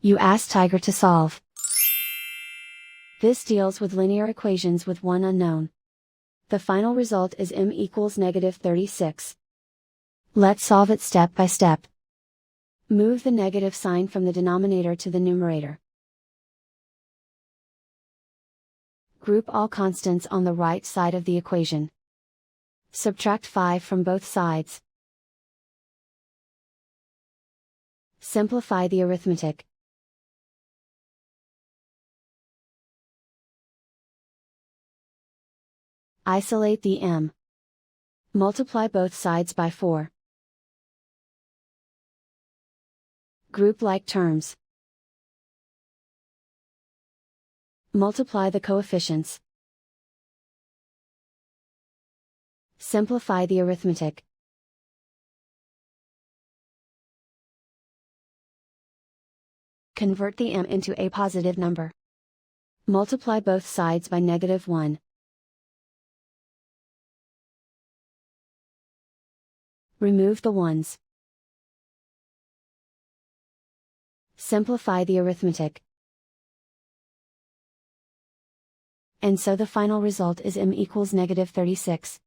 You ask Tiger to solve. This deals with linear equations with one unknown. The final result is m equals -36. Let's solve it step by step. Move the negative sign from the denominator to the numerator. Group all constants on the right side of the equation. Subtract 5 from both sides. Simplify the arithmetic. Isolate the m. Multiply both sides by 4. Group like terms. Multiply the coefficients. Simplify the arithmetic. Convert the m into a positive number. Multiply both sides by -1. Remove the ones. Simplify the arithmetic. And so the final result is m equals -36.